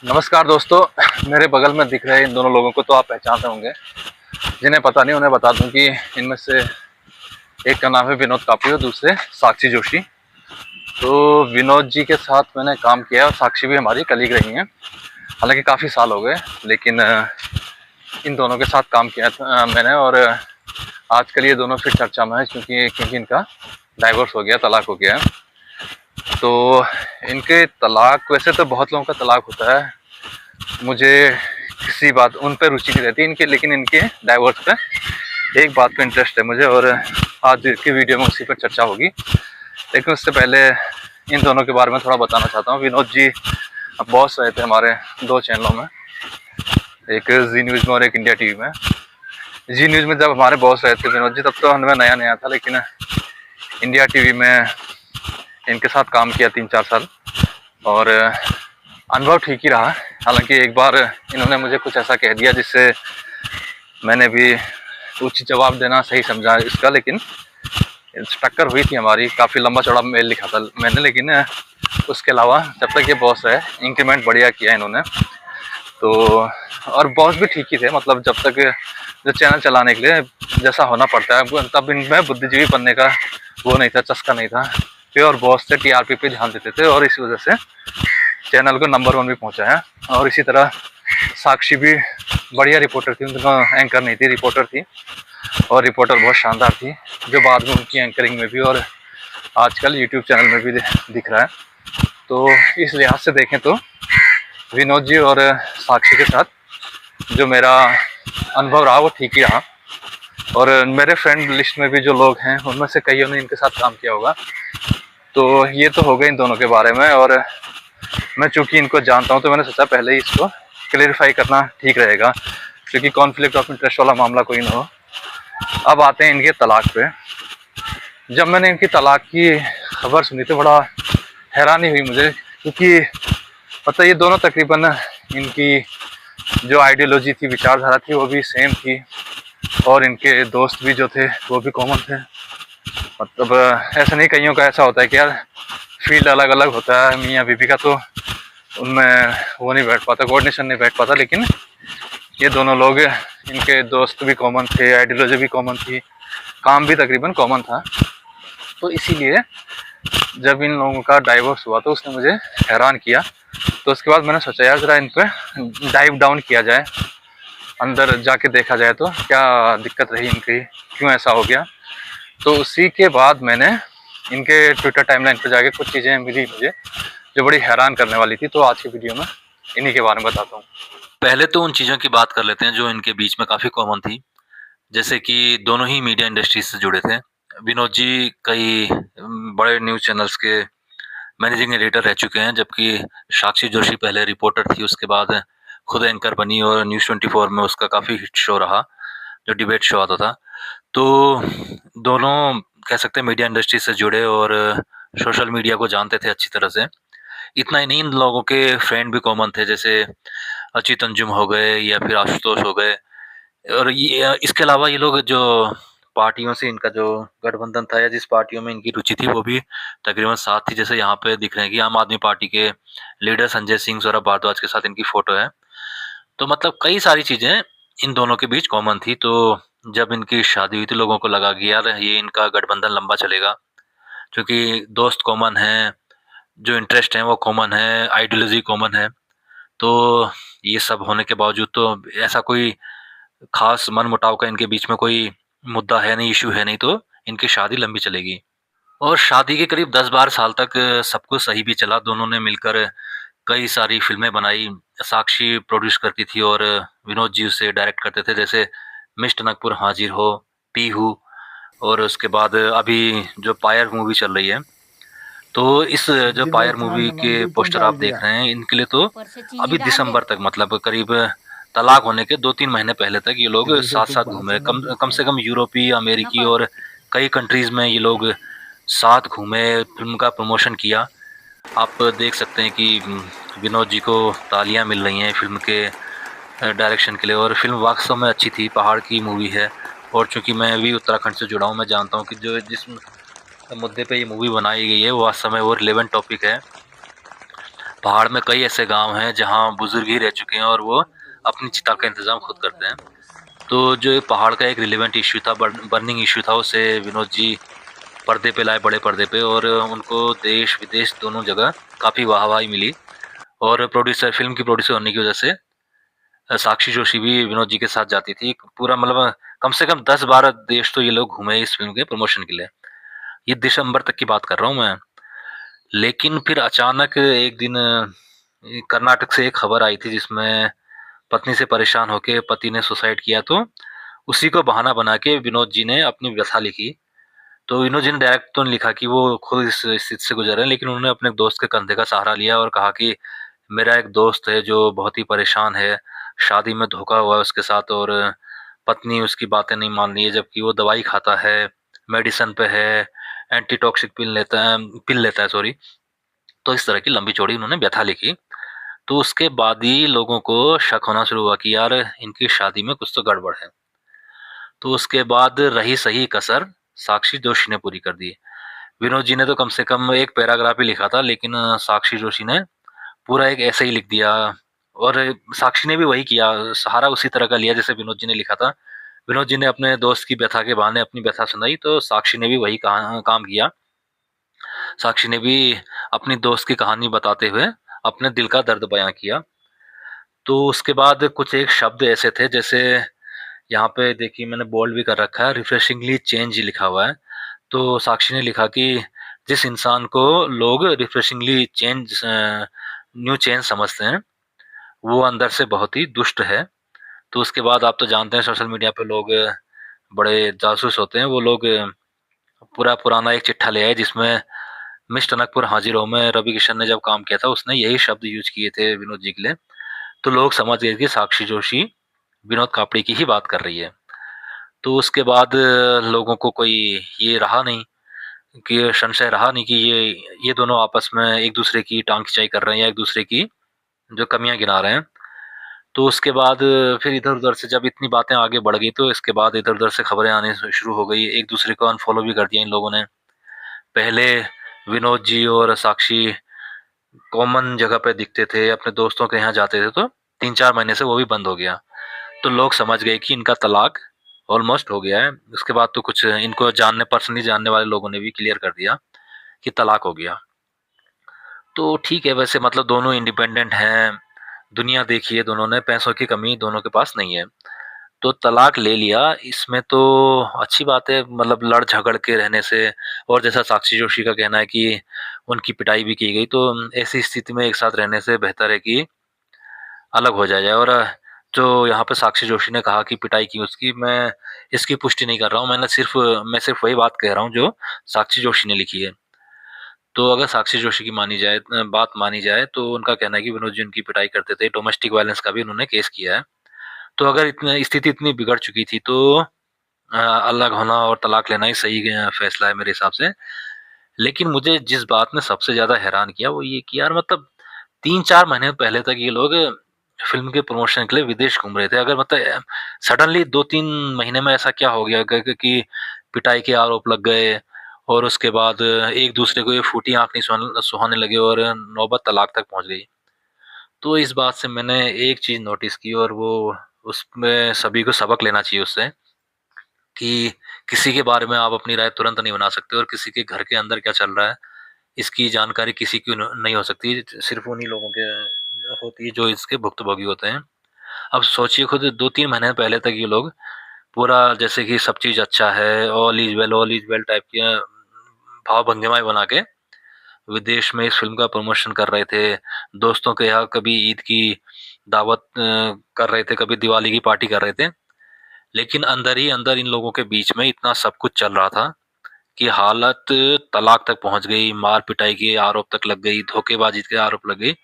नमस्कार दोस्तों, मेरे बगल में दिख रहे इन दोनों लोगों को तो आप पहचानते होंगे। जिन्हें पता नहीं उन्हें बता दूं कि इनमें से एक का नाम है विनोद कापड़ी और दूसरे साक्षी जोशी। तो विनोद जी के साथ मैंने काम किया और साक्षी भी हमारी कलीग रही हैं। हालांकि काफ़ी साल हो गए, लेकिन इन दोनों के साथ काम किया था मैंने। और आजकल ये दोनों फिर चर्चा में है क्योंकि इनका डाइवोर्स हो गया, तलाक हो गया है। तो इनके तलाक, वैसे तो बहुत लोगों का तलाक होता है, मुझे किसी बात उन पर रुचि नहीं रहती इनके, लेकिन इनके डाइवोर्स पे एक बात पे इंटरेस्ट है मुझे और आज की वीडियो में उसी पर चर्चा होगी। लेकिन उससे पहले इन दोनों के बारे में थोड़ा बताना चाहता हूँ। विनोद जी बॉस रहे थे हमारे दो चैनलों में, एक जी न्यूज़ में और एक इंडिया टीवी में। जी न्यूज़ में जब हमारे बॉस रहे थे विनोद जी, तब तो हमें नया नया था, लेकिन इंडिया टीवी में इनके साथ काम किया 3-4 साल और अनुभव ठीक ही रहा। हालांकि एक बार इन्होंने मुझे कुछ ऐसा कह दिया जिससे मैंने भी उचित जवाब देना सही समझा इसका, लेकिन टक्कर हुई थी हमारी, काफ़ी लंबा चौड़ा मेल लिखा था मैंने। लेकिन उसके अलावा जब तक ये बॉस रहे, इंक्रीमेंट बढ़िया किया इन्होंने। तो और बॉस भी ठीक ही थे, मतलब जब तक जो चैनल चलाने के लिए जैसा होना पड़ता है, तब इनमें बुद्धिजीवी बनने का वो नहीं था, चस्का नहीं था। प्योर बॉस से टीआरपी पे ध्यान देते थे और इसी वजह से चैनल को नंबर 1 भी पहुंचा है। और इसी तरह साक्षी भी बढ़िया रिपोर्टर थी, उनका एंकर नहीं थी, रिपोर्टर थी और रिपोर्टर बहुत शानदार थी, जो बाद में उनकी एंकरिंग में भी और आजकल यूट्यूब चैनल में भी दिख रहा है। तो इस लिहाज से देखें तो विनोद जी और साक्षी के साथ जो मेरा अनुभव रहा वो ठीक ही रहा। और मेरे फ्रेंड लिस्ट में भी जो लोग हैं उनमें से कईयों ने इनके साथ काम किया होगा। तो ये तो हो गए इन दोनों के बारे में। और मैं चूँकि इनको जानता हूँ तो मैंने सोचा पहले ही इसको क्लेरिफाई करना ठीक रहेगा, क्योंकि कॉन्फ्लिक्ट ऑफ इंटरेस्ट वाला मामला कोई ना हो। अब आते हैं इनके तलाक पे। जब मैंने इनकी तलाक की खबर सुनी तो बड़ा हैरानी हुई मुझे, क्योंकि पता ये दोनों तकरीबन इनकी जो आइडियोलॉजी थी, विचारधारा थी, वो भी सेम थी और इनके दोस्त भी जो थे वो भी कॉमन थे। मतलब ऐसा नहीं, कईयों का ऐसा होता है कि यार फील्ड अलग अलग होता है मियाँ बीवी का, तो उनमें वो नहीं बैठ पाता, कोऑर्डिनेशन नहीं बैठ पाता। लेकिन ये दोनों लोग, इनके दोस्त भी कॉमन थे, आइडियोलॉजी भी कॉमन थी, काम भी तकरीबन कॉमन था। तो इसीलिए जब इन लोगों का डाइवोर्स हुआ तो उसने मुझे हैरान किया। तो उसके बाद मैंने सोचा यार ज़रा इन पर डाइव डाउन किया जाए, अंदर जाके देखा जाए तो क्या दिक्कत रही इनकी, क्यों ऐसा हो गया। तो उसी के बाद मैंने इनके ट्विटर टाइमलाइन पर जाके कुछ चीज़ें मिली मुझे जो बड़ी हैरान करने वाली थी। तो आज की वीडियो में इन्हीं के बारे में बताता हूँ। पहले तो उन चीज़ों की बात कर लेते हैं जो इनके बीच में काफ़ी कॉमन थी। जैसे कि दोनों ही मीडिया इंडस्ट्री से जुड़े थे। विनोद जी कई बड़े न्यूज़ चैनल्स के मैनेजिंग एडिटर रह चुके हैं, जबकि साक्षी जोशी पहले रिपोर्टर थी, उसके बाद खुद एंकर बनी और न्यूज़ 24 में उसका काफ़ी हिट शो रहा, जो डिबेट शो आता था। तो दोनों कह सकते हैं मीडिया इंडस्ट्री से जुड़े और सोशल मीडिया को जानते थे अच्छी तरह से। इतना ही नहीं, इन लोगों के फ्रेंड भी कॉमन थे, जैसे अचित अंजुम हो गए या फिर आशुतोष हो गए। और ये इसके अलावा ये लोग जो पार्टियों से इनका जो गठबंधन था या जिस पार्टियों में इनकी रुचि थी वो भी तकरीबन साथ थी। जैसे यहाँ पे दिख रहे हैं कि आम आदमी पार्टी के लीडर संजय सिंह सौरभ भारद्वाज के साथ इनकी फोटो है। तो मतलब कई सारी चीजें इन दोनों के बीच कॉमन थी। तो जब इनकी शादी हुई थी लोगों को लगा कि यार ये इनका गठबंधन लंबा चलेगा, क्योंकि दोस्त कॉमन हैं, जो इंटरेस्ट हैं वो कॉमन है, आइडियोलॉजी कॉमन है। तो ये सब होने के बावजूद तो ऐसा कोई खास मनमुटाव का इनके बीच में कोई मुद्दा है नहीं, इश्यू है नहीं, तो इनकी शादी लंबी चलेगी। और शादी के करीब 10-12 साल तक सब कुछ सही भी चला। दोनों ने मिलकर कई सारी फ़िल्में बनाई। साक्षी प्रोड्यूस करती थी और विनोद जी उसे डायरेक्ट करते थे, जैसे मिस्टर नागपुर हाजिर हो, पीहू, और उसके बाद अभी जो पायर मूवी चल रही है। तो इस जो पायर मूवी के पोस्टर आप देख रहे हैं, इनके लिए तो अभी दिसंबर तक, मतलब करीब तलाक होने के 2-3 महीने पहले तक ये लोग साथ-साथ घूमे। कम कम से कम यूरोपीय, अमेरिकी और कई कंट्रीज़ में ये लोग साथ घूमे, फ़िल्म का प्रमोशन किया। आप देख सकते हैं कि विनोद जी को तालियाँ मिल रही हैं फ़िल्म के डायरेक्शन के लिए, और फ़िल्म वास्तव में अच्छी थी, पहाड़ की मूवी है। और चूँकि मैं भी उत्तराखंड से जुड़ा हूँ, मैं जानता हूँ कि जो जिस मुद्दे पे ये मूवी बनाई गई है वो वास्तव में वो रिलेवेंट टॉपिक है। पहाड़ में कई ऐसे गांव हैं जहां बुजुर्ग ही रह चुके हैं और वो अपनी चिता का इंतजाम खुद करते हैं। तो जो ये पहाड़ का एक रिलेवेंट इश्यू था, बर्निंग इश्यू था, उसे विनोद जी पर्दे पे लाए, बड़े पर्दे पे, और उनको देश विदेश दोनों जगह काफ़ी वाहवाही मिली। और प्रोड्यूसर, फिल्म की प्रोड्यूसर होने की वजह से साक्षी जोशी भी विनोद जी के साथ जाती थी। पूरा मतलब कम से कम 10-12 देश तो ये लोग घूमे इस फिल्म के प्रमोशन के लिए। ये दिसंबर तक की बात कर रहा हूँ मैं। लेकिन फिर अचानक एक दिन कर्नाटक से एक खबर आई थी जिसमें पत्नी से परेशान होकर पति ने सुसाइड किया। तो उसी को बहाना बना के विनोद जी ने अपनी व्यथा लिखी। तो विनोद जी ने डायरेक्ट तो नहीं लिखा कि वो खुद इस स्थिति से गुजर रहे हैं, लेकिन उन्होंने अपने दोस्त के कंधे का सहारा लिया और कहा कि मेरा एक दोस्त है जो बहुत ही परेशान है, शादी में धोखा हुआ है उसके साथ, और पत्नी उसकी बातें नहीं मान रही है, जबकि वो दवाई खाता है, मेडिसिन पे है, एंटी टॉक्सिक पिल लेता है, सॉरी। तो इस तरह की लंबी चौड़ी उन्होंने व्यथा लिखी। तो उसके बाद ही लोगों को शक होना शुरू हुआ कि यार इनकी शादी में कुछ तो गड़बड़ है। तो उसके बाद रही सही कसर साक्षी जोशी ने पूरी कर दी। विनोद जी ने तो कम से कम एक पैराग्राफ ही लिखा था, लेकिन साक्षी जोशी ने पूरा एक ऐसे ही लिख दिया। और साक्षी ने भी वही किया, सहारा उसी तरह का लिया जैसे विनोद जी ने लिखा था। विनोद जी ने अपने दोस्त की व्यथा के बहाने अपनी व्यथा सुनाई, तो साक्षी ने भी वही काम किया। साक्षी ने भी अपनी दोस्त की कहानी बताते हुए अपने दिल का दर्द बयां किया। तो उसके बाद कुछ एक शब्द ऐसे थे, जैसे यहाँ पे देखिए मैंने बोल्ड भी कर रखा है, रिफ्रेशिंगली चेंज लिखा हुआ है। तो साक्षी ने लिखा कि जिस इंसान को लोग रिफ्रेशिंगली चेंज, न्यू चेंज समझते हैं, वो अंदर से बहुत ही दुष्ट है। तो उसके बाद आप तो जानते हैं सोशल मीडिया पे लोग बड़े जासूस होते हैं। वो लोग पूरा पुराना एक चिट्ठा ले आए जिसमें मिस टनकपुर हाजिर हो में रवि किशन ने जब काम किया था उसने यही शब्द यूज किए थे विनोद जी के लिए। तो लोग समझ गए कि साक्षी जोशी विनोद कापड़ी की ही बात कर रही है। तो उसके बाद लोगों को कोई ये रहा नहीं कि संशय रहा नहीं कि ये दोनों आपस में एक दूसरे की टांग खिंचाई कर रहे हैं या एक दूसरे की जो कमियां गिना रहे हैं। तो उसके बाद फिर इधर-उधर से जब इतनी बातें आगे बढ़ गई, तो इसके बाद इधर-उधर से खबरें आनी शुरू हो गई। एक दूसरे को अनफॉलो भी कर दिया इन लोगों ने। पहले विनोद जी और साक्षी कॉमन जगह पे दिखते थे, अपने दोस्तों के यहाँ जाते थे, तो 3-4 महीने से वो भी बंद हो गया। तो लोग समझ गए कि इनका तलाक ऑलमोस्ट हो गया है। उसके बाद तो कुछ इनको पर्सनली जानने वाले लोगों ने भी क्लियर कर दिया कि तलाक हो गया। तो ठीक है, वैसे मतलब दोनों इंडिपेंडेंट हैं, दुनिया देखी है दोनों ने, पैसों की कमी दोनों के पास नहीं है। तो तलाक ले लिया, इसमें तो अच्छी बात है, मतलब लड़ झगड़ के रहने से। और जैसा साक्षी जोशी का कहना है कि उनकी पिटाई भी की गई, तो ऐसी स्थिति में एक साथ रहने से बेहतर है कि अलग हो जाया जाए। और जो यहाँ पे साक्षी जोशी ने कहा कि पिटाई की उसकी, मैं इसकी पुष्टि नहीं कर रहा हूँ। मैं सिर्फ वही बात कह रहा हूँ जो साक्षी जोशी ने लिखी है। तो अगर साक्षी जोशी की बात मानी जाए, तो उनका कहना है कि विनोद जी उनकी पिटाई करते थे। डोमेस्टिक वायलेंस का भी उन्होंने केस किया है। तो अगर इतनी स्थिति इतनी बिगड़ चुकी थी, तो अलग होना और तलाक लेना ही सही फैसला है मेरे हिसाब से। लेकिन मुझे जिस बात ने सबसे ज़्यादा हैरान किया वो ये कि यार मतलब 3-4 महीने पहले तक ये लोग फ़िल्म के प्रमोशन के लिए विदेश घूम रहे थे। अगर मतलब सडनली 2-3 महीने में ऐसा क्या हो गया कि पिटाई के आरोप लग गए और उसके बाद एक दूसरे को ये फूटी आँख नहीं सुहाने लगे और नौबत तलाक तक पहुँच गई। तो इस बात से मैंने एक चीज़ नोटिस की, और वो उसमें सभी को सबक लेना चाहिए उससे, कि किसी के बारे में आप अपनी राय तुरंत नहीं बना सकते, और किसी के घर के अंदर क्या चल रहा है इसकी जानकारी किसी की नहीं हो सकती, सिर्फ उन्हीं लोगों के होती है जो इसके भुक्तभोगी होते हैं। अब सोचिए खुद, 2-3 महीने पहले तक ये लोग पूरा जैसे कि सब चीज़ अच्छा है, ऑल इज वेल टाइप की भाव भंगिमाएँ बना के विदेश में इस फ़िल्म का प्रमोशन कर रहे थे। दोस्तों के यहाँ कभी ईद की दावत कर रहे थे, कभी दिवाली की पार्टी कर रहे थे। लेकिन अंदर ही अंदर इन लोगों के बीच में इतना सब कुछ चल रहा था कि हालत तलाक तक पहुँच गई, मार-पिटाई के आरोप तक लग गई, धोखेबाज़ी के आरोप लग गए।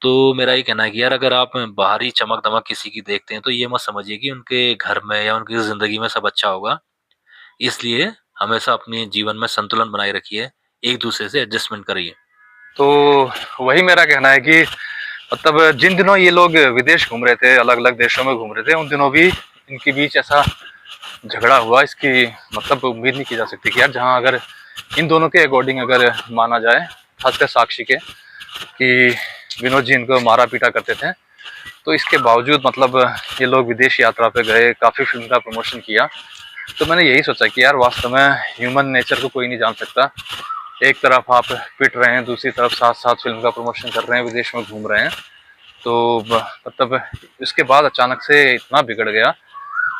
तो मेरा ये कहना है कि यार अगर आप बाहरी चमक-दमक किसी की देखते हैं, तो ये मत समझिए कि उनके घर में या उनकी ज़िंदगी में सब अच्छा होगा। इसलिए हमेशा अपने जीवन में संतुलन बनाए रखिए, एक-दूसरे से एडजस्टमेंट करिए। तो वही मेरा कहना है कि मतलब जिन दिनों ये लोग विदेश घूम रहे थे, अलग अलग देशों में घूम रहे थे, उन दिनों भी इनके बीच ऐसा झगड़ा हुआ, इसकी मतलब उम्मीद नहीं की जा सकती कि यार, जहाँ अगर इन दोनों के अकॉर्डिंग अगर माना जाए, खासकर साक्षी के, कि विनोद जी इनको मारा पीटा करते थे। तो इसके बावजूद मतलब ये लोग विदेश यात्रा पे गए, काफ़ी फिल्म का प्रमोशन किया। तो मैंने यही सोचा कि यार वास्तव में ह्यूमन नेचर को कोई नहीं जान सकता। एक तरफ आप पिट रहे हैं, दूसरी तरफ साथ साथ फिल्म का प्रमोशन कर रहे हैं, विदेश में घूम रहे हैं। तो मतलब इसके बाद अचानक से इतना बिगड़ गया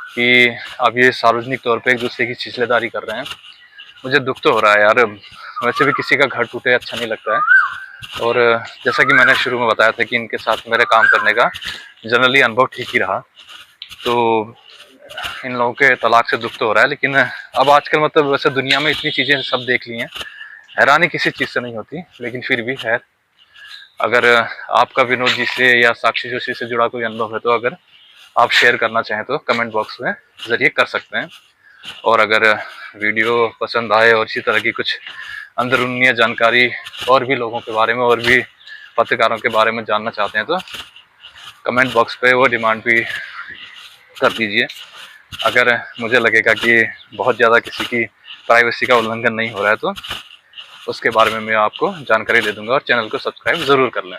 कि अब ये सार्वजनिक तौर पे एक दूसरे की छिछलेदारी कर रहे हैं। मुझे दुख तो हो रहा है यार, वैसे भी किसी का घर टूटे अच्छा नहीं लगता है। और जैसा कि मैंने शुरू में बताया था कि इनके साथ मेरे काम करने का जनरली अनुभव ठीक ही रहा। तो इन लोगों के तलाक से दुख तो हो रहा है, लेकिन अब आजकल मतलब वैसे दुनिया में इतनी चीज़ें सब देख ली हैं, हैरानी किसी चीज़ से नहीं होती। लेकिन फिर भी खैर, अगर आपका विनोद जी से या साक्षी जोशी से जुड़ा कोई अनुभव है तो अगर आप शेयर करना चाहें तो कमेंट बॉक्स में ज़रिए कर सकते हैं। और अगर वीडियो पसंद आए और इसी तरह की कुछ अंदरूनी जानकारी और भी लोगों के बारे में और भी पत्रकारों के बारे में जानना चाहते हैं तो कमेंट बॉक्स पे वो डिमांड भी कर दीजिए। अगर मुझे लगेगा कि बहुत ज़्यादा किसी की प्राइवेसी का उल्लंघन नहीं हो रहा है तो उसके बारे में मैं आपको जानकारी दे दूंगा। और चैनल को सब्सक्राइब ज़रूर कर लें।